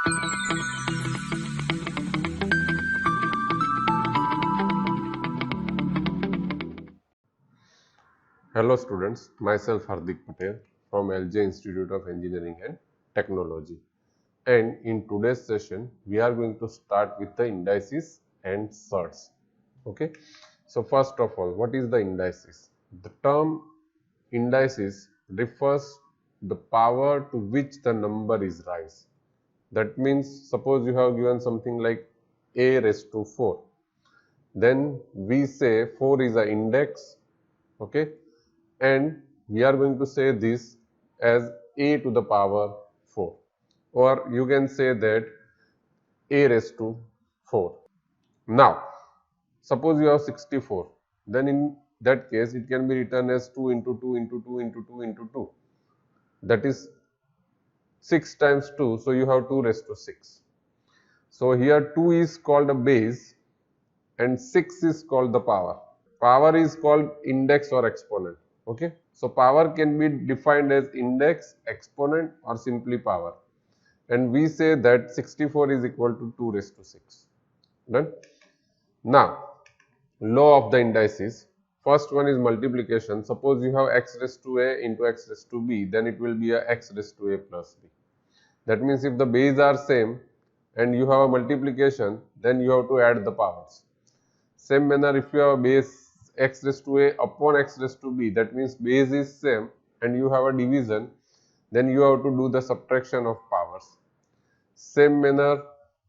Hello students, myself Hardik Patel from LJ Institute of Engineering and Technology, and in today's session we are going to start with the indices and surds. Okay, so first of all, what is the indices? The term indices refers the power to which the number is raised. That means suppose you have given something like a raised to 4, then we say 4 is an index. Okay, and we are going to say this as a to the power 4, or you can say that a raised to 4. Now suppose you have 64, then in that case it can be written as 2 into 2 into 2 into 2 into 2, that is 6 times 2, so you have 2 raised to 6. So here 2 is called a base and 6 is called the power. Power is called index or exponent. Okay, so power can be defined as index, exponent, or simply power, and we say that 64 is equal to 2 raised to 6. Done. Now law of the indices. First one is multiplication. Suppose you have x raised to a into x raised to b, then it will be a x raised to a plus b. That means if the base are same and you have a multiplication, then you have to add the powers. Same manner, if you have a base x raised to a upon x raised to b, that means base is same and you have a division, then you have to do the subtraction of powers. Same manner,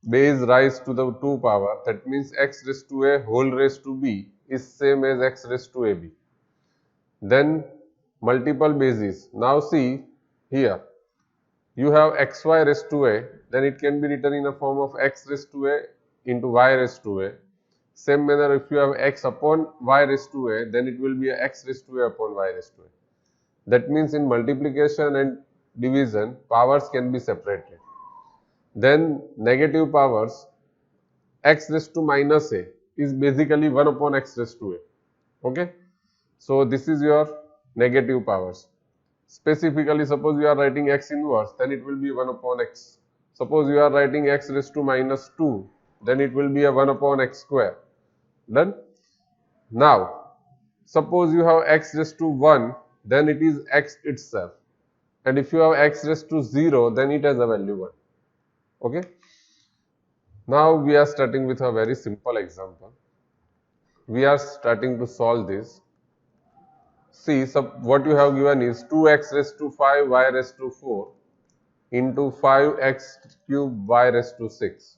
base rise to the 2 power, that means x raised to a whole raised to b is same as x raised to ab. Then multiple bases. Now see here, you have xy raised to a, then it can be written in a form of x raised to a into y raised to a. Same manner, if you have x upon y raised to a, then it will be a x raised to a upon y raised to a. That means in multiplication and division, powers can be separated. Then negative powers, x raised to minus a is basically 1 upon x raised to a. Okay, so this is your negative powers. Specifically, suppose you are writing x inverse, then it will be 1 upon x. Suppose you are writing x raised to minus 2, then it will be a 1 upon x square. Done. Now suppose you have x raised to 1, then it is x itself, and if you have x raised to 0, then it has a value 1. Okay, now we are starting with a very simple example. We are starting to solve this. See, what you have given is 2x raised to 5 y raised to 4 into 5x cube y raised to 6.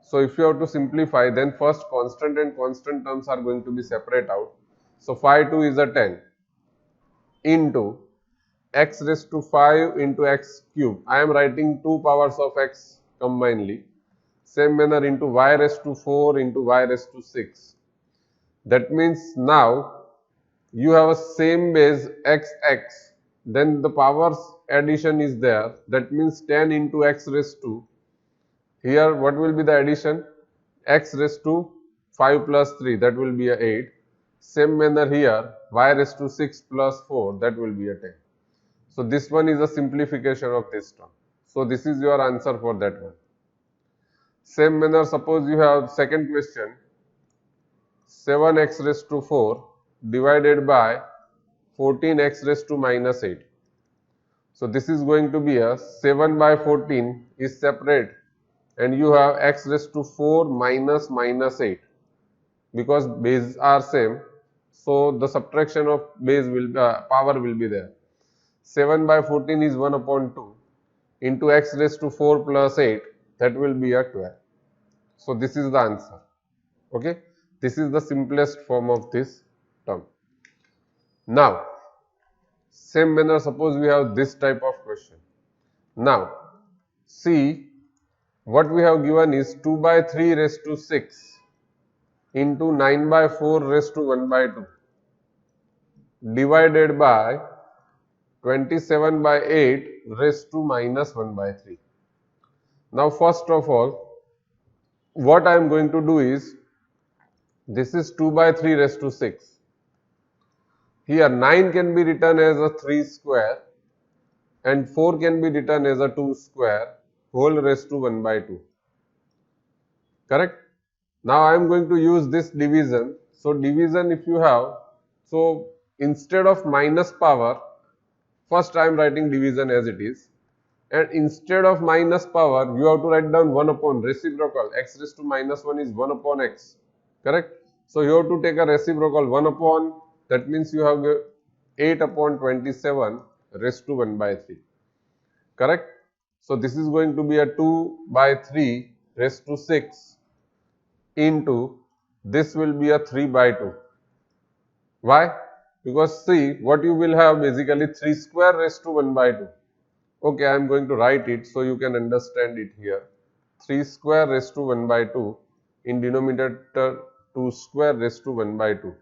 So if you have to simplify, then first constant and constant terms are going to be separate out. So 5 2 is a 10 into x raised to 5 into x cube. I am writing 2 powers of x combinedly. Same manner into y raised to 4 into y raised to 6. That means now you have a same base xx, then the powers addition is there. That means 10 into x raised to, here what will be the addition? X raised to 5 plus 3, that will be a 8. Same manner here, y raised to 6 plus 4, that will be a 10. So this one is a simplification of this term. So this is your answer for that one. Same manner, suppose you have second question, 7x raised to 4 divided by 14x raised to minus 8. So this is going to be a 7 by 14 is separate, and you have x raised to 4 minus minus 8, because bases are same, so the subtraction of base will power will be there. 7 by 14 is 1 upon 2 into x raised to 4 plus 8, that will be a 12. So this is the answer. Okay, this is the simplest form of this term. Now same manner, suppose we have this type of question. Now see, what we have given is 2 by 3 raised to 6 into 9 by 4 raised to 1 by 2 divided by 27 by 8 raised to minus 1 by 3. Now first of all, what I am going to do is, this is 2 by 3 raised to 6. Here 9 can be written as a 3 square and 4 can be written as a 2 square, whole raised to 1 by 2. Correct? Now I am going to use this division. So division if you have, so instead of minus power, first I am writing division as it is. And instead of minus power, you have to write down 1 upon reciprocal. X raised to minus 1 is 1 upon x. Correct? So you have to take a reciprocal 1 upon, that means you have 8 upon 27 raised to 1 by 3. Correct? So this is going to be a 2 by 3 raised to 6 into this will be a 3 by 2. Why? Because see, what you will have basically 3 square raised to 1 by 2. Okay, I am going to write it so you can understand it here. 3 square raised to 1 by 2 in denominator 2 square raised to 1 by 2.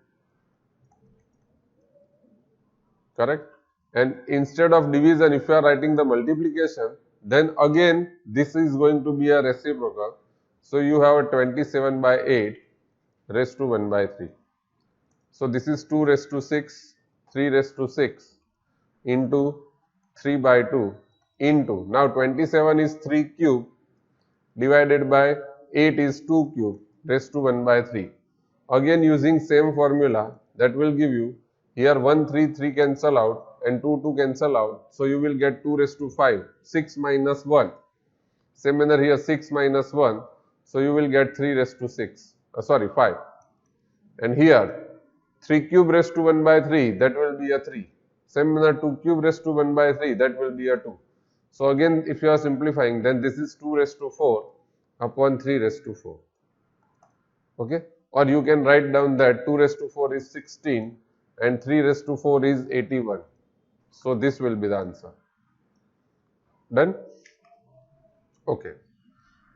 Correct? And instead of division, if you are writing the multiplication, then again this is going to be a reciprocal. So you have a 27 by 8 raised to 1 by 3. So this is 2 raised to 6, 3 raised to 6 into 3 by 2 into, now 27 is 3 cube divided by 8 is 2 cube raised to 1 by 3. Again using same formula, that will give you, here 1 3 cancel out and 2 cancel out. So you will get 2 raised to 5, 6 minus 1. Same manner here 6 minus 1. So you will get 3 raised to 6, 5. And here 3 cube raised to 1 by 3, that will be a 3. Same manner 2 cube raised to 1 by 3, that will be a 2. So again if you are simplifying, then this is 2 raised to 4 upon 3 raised to 4. Okay? Or you can write down that 2 raised to 4 is 16 and 3 raised to 4 is 81. So this will be the answer. Done? Okay.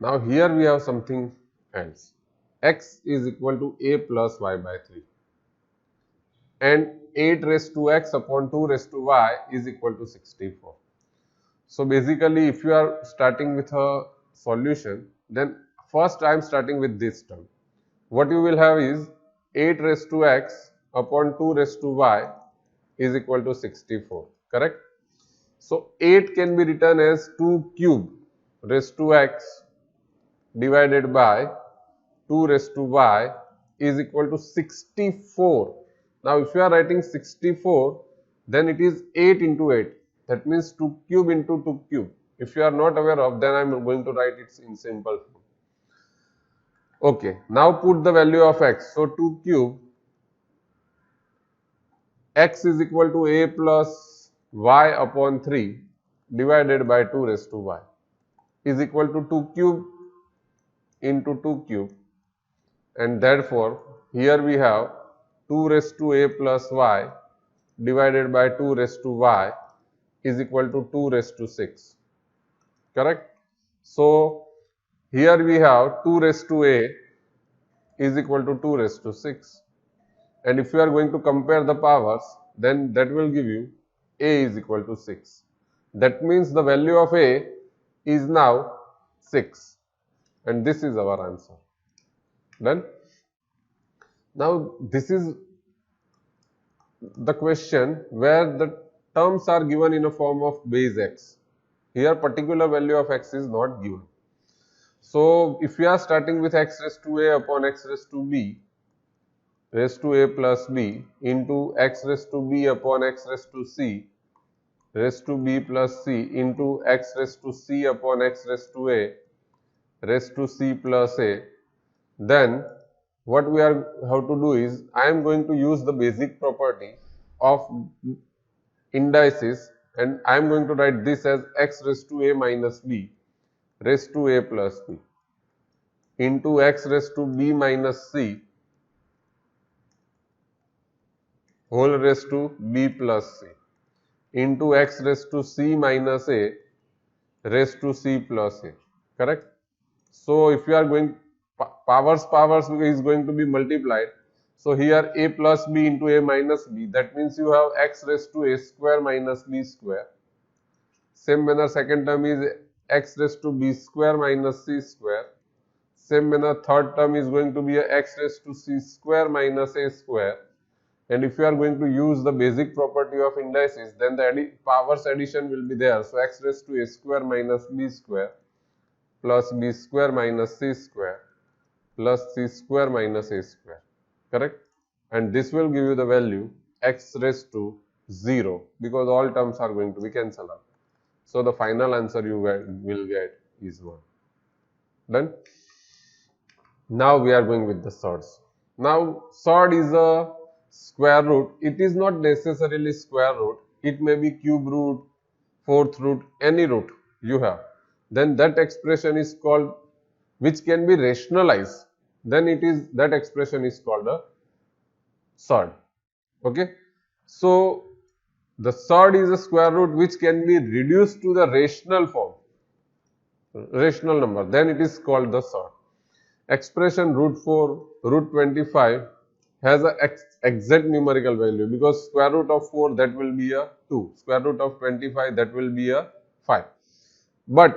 Now here we have something else. X is equal to a plus y by 3. And 8 raised to x upon 2 raised to y is equal to 64. So basically if you are starting with a solution, then first I am starting with this term. What you will have is 8 raised to x upon 2 raised to y is equal to 64. Correct? So 8 can be written as 2 cube raised to x divided by 2 raised to y is equal to 64. Now if you are writing 64, then it is 8 into 8. That means 2 cube into 2 cube. If you are not aware of, then I am going to write it in simple form. Okay, now put the value of x. So 2 cube, x is equal to a plus y upon 3 divided by 2 raised to y is equal to 2 cube into 2 cube, and therefore here we have 2 raised to a plus y divided by 2 raised to y is equal to 2 raised to 6. Correct? So here we have 2 raised to a is equal to 2 raised to 6. And if you are going to compare the powers, then that will give you a is equal to 6. That means the value of a is now 6. And this is our answer. Done? Now this is the question where the terms are given in a form of base x. Here particular value of x is not given. So if we are starting with x raised to a upon x raised to b raised to a plus b into x raised to b upon x raised to c raised to b plus c into x raised to c upon x raised to a raised to c plus a, then what we are have to do is I am going to use the basic property of indices, and I am going to write this as x raised to a minus b raised to a plus b into x raised to b minus c whole raised to b plus c into x raised to c minus a raised to c plus a. Correct? So if you are going powers is going to be multiplied. So here a plus b into a minus b, that means you have x raised to a square minus b square. Same manner second term is x raised to b square minus c square. Same manner third term is going to be a x raised to c square minus a square. And if you are going to use the basic property of indices, then the powers addition will be there. So x raised to a square minus b square plus b square minus c square plus c square minus a square, correct? And this will give you the value x raised to 0 because all terms are going to be cancelled out. So the final answer you will get is 1. Done? Now we are going with the surds. Now surd is a square root. It is not necessarily square root. It may be cube root, fourth root, any root you have. Then that expression is called, which can be rationalized. Then that expression is called a surd. Okay. So the surd is a square root which can be reduced to the rational form, rational number. Then it is called the surd. Expression root 4, root 25 has a exact numerical value because square root of 4 that will be a 2, square root of 25 that will be a 5. But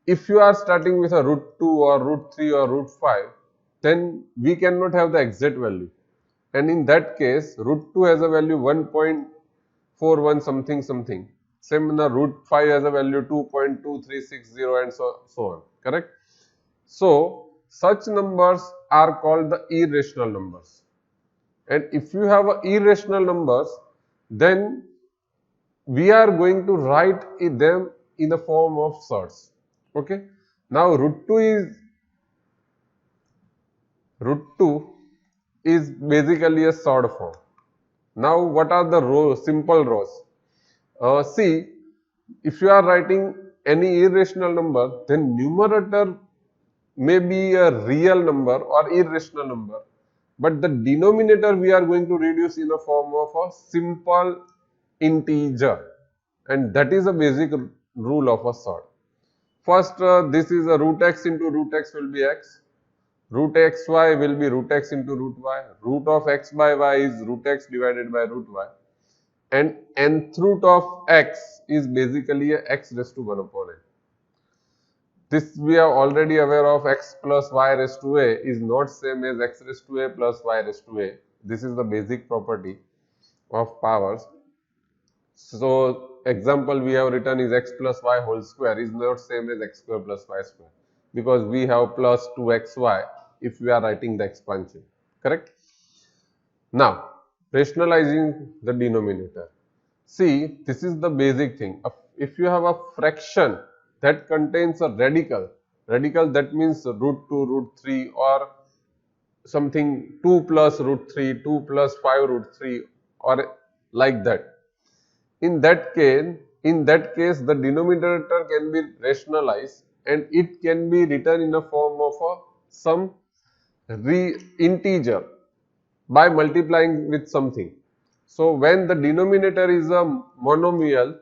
if you are starting with a root 2 or root 3 or root 5, then we cannot have the exact value. And in that case, root 2 has a value 1.41 something something. Same in the root 5 has a value 2.2360 and so on. Correct? So, such numbers are called the irrational numbers. And if you have irrational numbers, then we are going to write them in the form of surds. Okay. Now, root 2 is basically a surd form. Now, what are the rows, simple rows? See, if you are writing any irrational number, then numerator may be a real number or irrational number, but the denominator we are going to reduce in the form of a simple integer, and that is a basic rule of a surd. First, this is a root x into root x will be x, root xy will be root x into root y, root of x by y is root x divided by root y, and nth root of x is basically a x raised to 1 upon n. This we are already aware of. X plus y raised to a is not same as x raised to a plus y raised to a. This is the basic property of powers. So, example we have written is x plus y whole square is not same as x square plus y square because we have plus 2xy if we are writing the expansion, correct? Now, rationalizing the denominator. See, this is the basic thing. If you have a fraction that contains a radical that means root 2, root 3 or something 2 plus root 3, 2 plus 5 root 3 or like that. In that case, the denominator can be rationalized and it can be written in a form of some integer by multiplying with something. So, when the denominator is a monomial,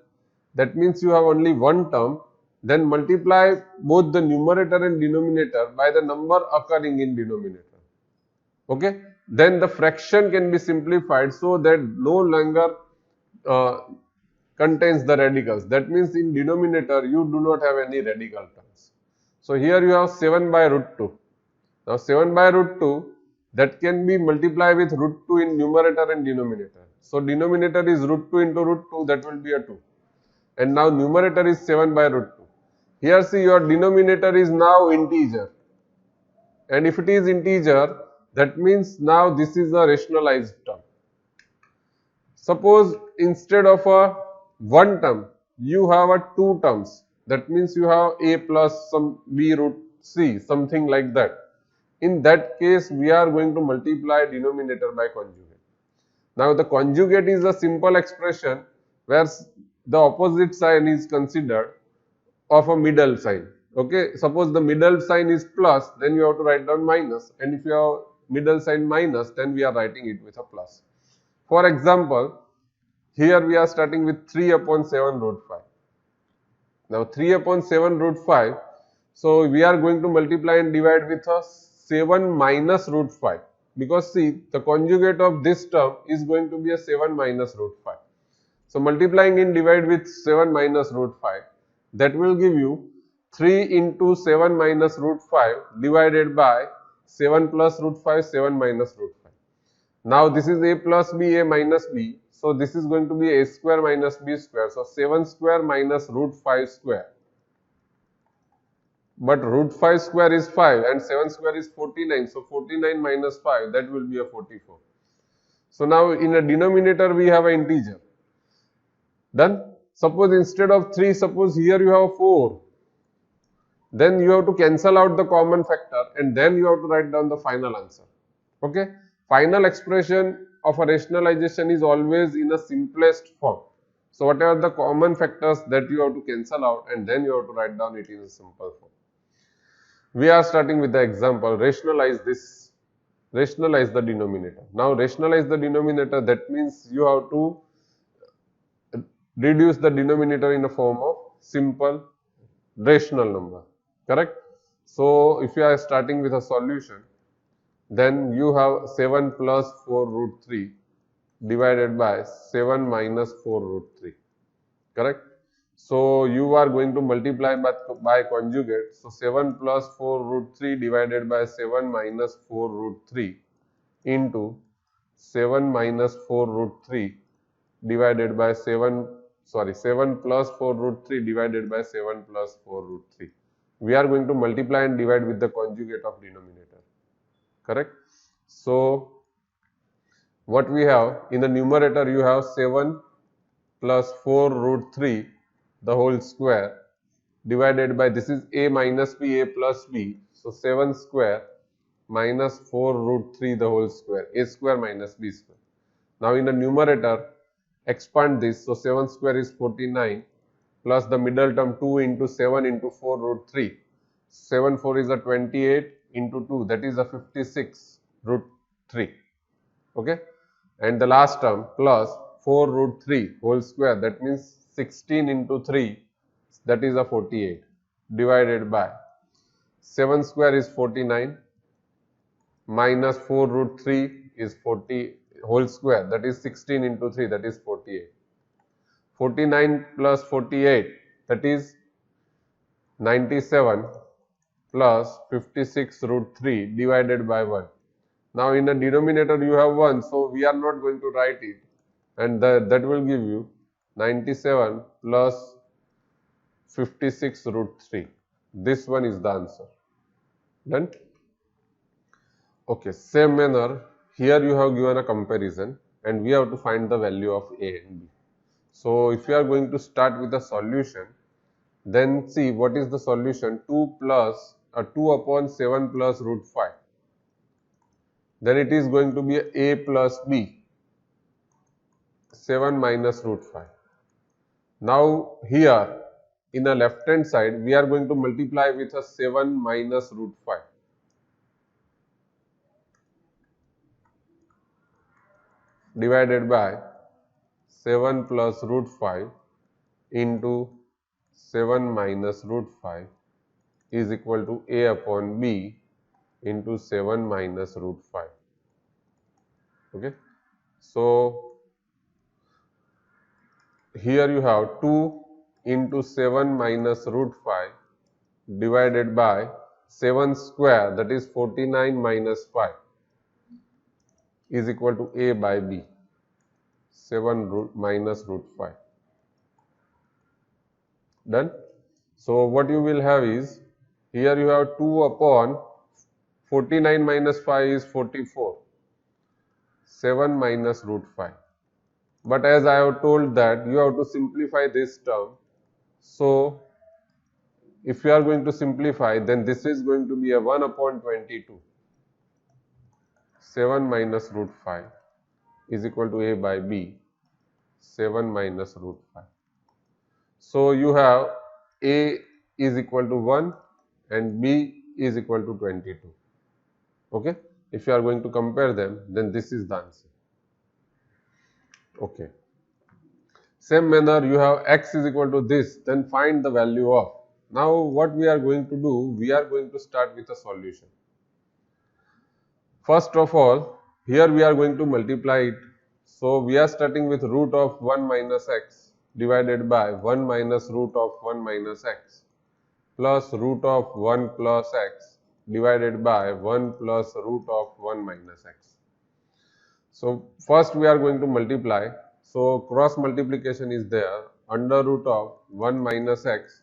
that means you have only one term, then multiply both the numerator and denominator by the number occurring in denominator. Okay? Then the fraction can be simplified so that no longer contains the radicals. That means in denominator you do not have any radical terms. So, here you have 7 by root 2. Now, 7 by root 2 that can be multiplied with root 2 in numerator and denominator. So, denominator is root 2 into root 2, that will be a 2. And now numerator is 7 by root 2. Here see your denominator is now integer. And if it is integer, that means now this is a rationalized term. Suppose instead of a one term, you have a two terms. That means you have a plus some b root c, something like that. In that case, we are going to multiply denominator by conjugate. Now, the conjugate is a simple expression where the opposite sign is considered of a middle sign. Okay, suppose the middle sign is plus, then you have to write down minus, and if you have middle sign minus, then we are writing it with a plus. For example, here we are starting with 3 upon 7 root 5. Now 3 upon 7 root 5, so we are going to multiply and divide with a 7 minus root 5, because see, the conjugate of this term is going to be a 7 minus root 5. So multiplying and divide with 7 minus root 5, that will give you 3 into 7 minus root 5 divided by 7 plus root 5, 7 minus root 5. Now this is a plus b, a minus b. So this is going to be a square minus b square. So 7 square minus root 5 square. but root 5 square is 5 and 7 square is 49. So 49 minus 5, that will be a 44. So now in a denominator we have an integer. Done? Suppose instead of 3, suppose here you have 4. Then you have to cancel out the common factor and then you have to write down the final answer. Okay? Final expression of a rationalization is always in a simplest form. So whatever the common factors that you have to cancel out and then you have to write down it in a simple form. We are starting with the example, rationalize the denominator. Now rationalize the denominator, that means you have to reduce the denominator in a form of simple rational number, correct? So if you are starting with a solution, then you have 7 plus 4 root 3 divided by 7 minus 4 root 3, correct? So you are going to multiply by conjugate. So 7 plus 4 root 3 divided by 7 minus 4 root 3 into 7 minus 4 root 3 divided by 7 plus 4 root 3 divided by 7 plus 4 root 3. We are going to multiply and divide with the conjugate of denominator, correct? So what we have in the numerator, you have 7 plus 4 root 3 the whole square divided by, this is a minus b, a plus b, so 7 square minus 4 root 3 the whole square, a square minus b square. Now in the numerator, expand this, so 7 square is 49 plus the middle term 2 into 7 into 4 root 3. 7 4 is a 28 into 2, that is a 56 root 3. Okay, and the last term plus 4 root 3 whole square, that means 16 into 3, that is a 48 divided by 7 square is 49 minus 4 root 3 is 40 whole square, that is 16 into 3, that is 48. 49 plus 48, that is 97 plus 56 root 3 divided by 1. Now in the denominator you have 1, so we are not going to write it, and that will give you 97 plus 56 root 3. This one is the answer. Done? Okay, same manner, here you have given a comparison and we have to find the value of a and b. So if you are going to start with the solution, then see what is the solution. 2 upon 7 plus root 5. Then it is going to be a plus b, 7 minus root 5. Now here in the left hand side, we are going to multiply with a 7 minus root 5. Divided by 7 plus root 5 into 7 minus root 5 is equal to a upon b into 7 minus root 5. Okay. So here you have 2 into 7 minus root 5 divided by 7 square, that is 49 minus 5 is equal to a by b, 7 minus root 5. Done? So what you will have is, here you have 2 upon 49 minus 5 is 44, 7 minus root 5. But as I have told that you have to simplify this term. So if you are going to simplify, then this is going to be a 1 upon 22. 7 minus root 5 is equal to a by b, 7 minus root 5. So you have a is equal to 1 and b is equal to 22. Okay. If you are going to compare them, then this is the answer. Okay. Same manner, you have x is equal to this, then find the value of. Now what we are going to do, we are going to start with a solution. First of all, here we are going to multiply it. So we are starting with root of 1 minus x divided by 1 minus root of 1 minus x plus root of 1 plus x divided by 1 plus root of 1 minus x. So first we are going to multiply. So cross multiplication is there, under root of 1 minus x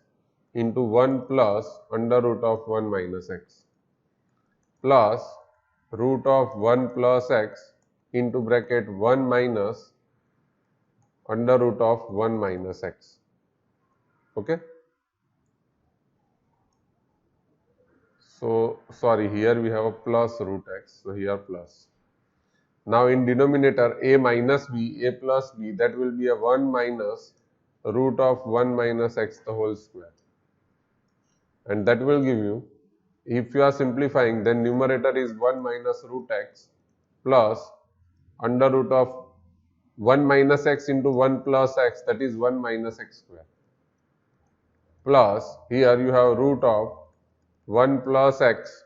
into 1 plus under root of 1 minus x plus root of 1 plus x into bracket 1 minus under root of 1 minus x. Okay. So, sorry, here we have a plus root x, so here plus. Now in denominator a minus b, a plus b, that will be a 1 minus root of 1 minus x the whole square. And that will give you, if you are simplifying, then numerator is 1 minus root x plus under root of 1 minus x into 1 plus x, that is 1 minus x square, plus here you have root of 1 plus x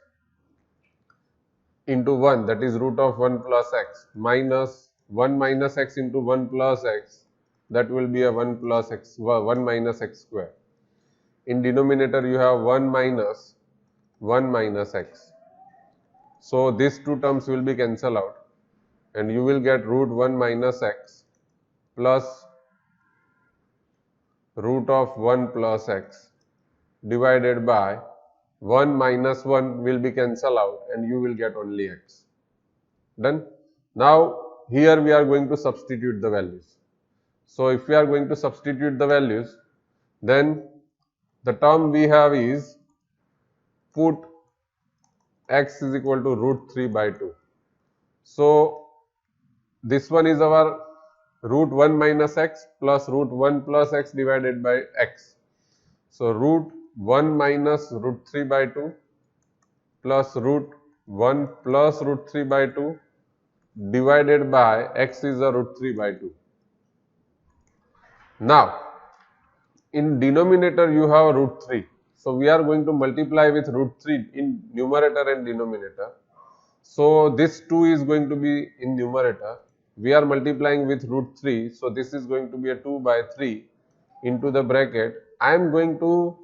into 1, that is root of 1 plus x, minus 1 minus x into 1 plus x, that will be a 1 plus x, 1 minus x square. In denominator you have 1 minus x. So these two terms will be cancelled out and you will get root 1 minus x plus root of 1 plus x divided by 1 minus 1 will be cancelled out and you will get only x. Done. Now here we are going to substitute the values. So if we are going to substitute the values, then the term we have is put x is equal to root 3 by 2. So this one is our root 1 minus x plus root 1 plus x divided by x. So root 1 minus root 3 by 2 plus root 1 plus root 3 by 2 divided by x is a root 3 by 2. Now in denominator you have root 3. So we are going to multiply with root 3 in numerator and denominator. So this 2 is going to be in numerator. We are multiplying with root 3. So this is going to be a 2 by 3 into the bracket. I am going to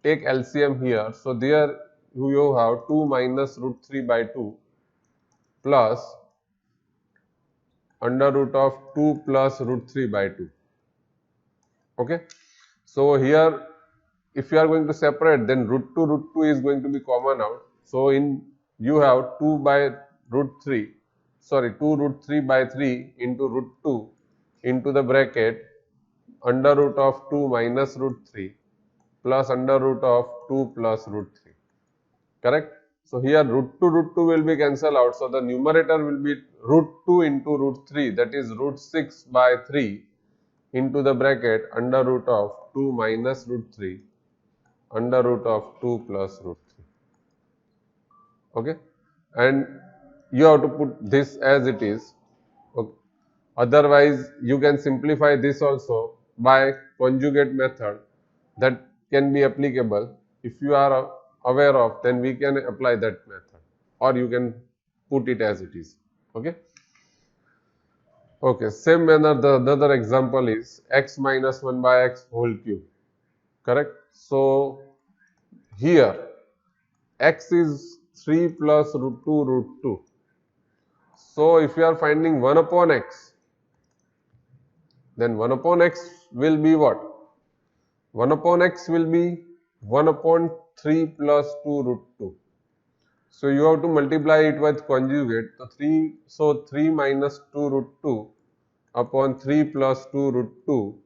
take LCM here. So there you have 2 minus root 3 by 2 plus under root of 2 plus root 3 by 2. Okay. So here if you are going to separate, then root 2 is going to be common out. So in you have 2 by root 3, sorry 2 root 3 by 3 into root 2 into the bracket under root of 2 minus root 3 plus under root of 2 plus root 3. Correct? So here root 2 will be cancelled out. So the numerator will be root 2 into root 3, that is root 6 by 3 into the bracket under root of 2 minus root 3 under root of 2 plus root 3. Okay, and you have to put this as it is. Okay. Otherwise you can simplify this also by conjugate method, that can be applicable. If you are aware of, then we can apply that method, or you can put it as it is. Okay. Okay, same manner the other example is x minus 1 by x whole cube. Correct. So here x is 3 plus root 2 root 2. So if you are finding 1 upon x, then 1 upon x will be what? 1 upon x will be 1 upon 3 plus 2 root 2. So you have to multiply it with conjugate. So 3 minus 2 root 2 upon 3 plus 2 root 2,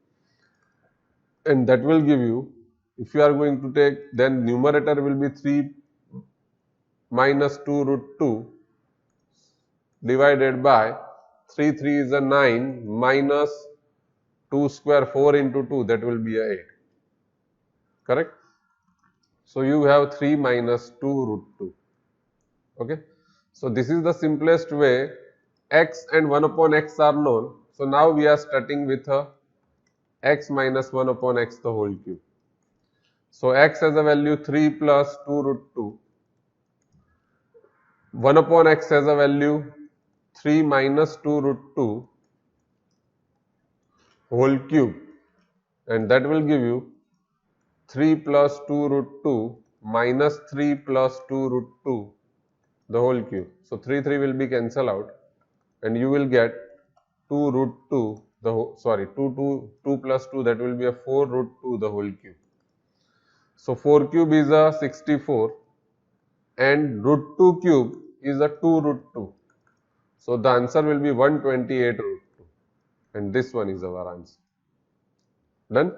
and that will give you, if you are going to take, then numerator will be 3 minus 2 root 2 divided by 3 is a 9 minus 2 square 4 into 2, that will be a 8. Correct? So you have 3 minus 2 root 2. Okay. So this is the simplest way. X and 1 upon x are known. So now we are starting with a x minus 1 upon x the whole cube. So x has a value 3 plus 2 root 2. 1 upon x has a value 3 minus 2 root 2 whole cube, and that will give you 3 plus 2 root 2 minus 3 plus 2 root 2 the whole cube. So 3 will be cancelled out and you will get 2 root 2 the whole, sorry 2 plus 2, that will be a 4 root 2 the whole cube. So 4 cube is a 64 and root 2 cube is a 2 root 2. So the answer will be 128 root 2 and this one is our answer. Done?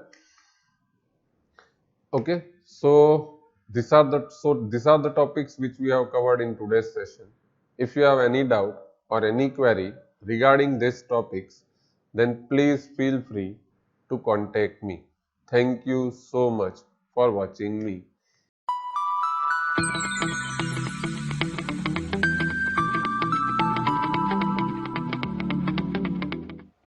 Okay. So these are the topics which we have covered in today's session. If you have any doubt or any query regarding these topics, then please feel free to contact me. Thank you so much for watching me.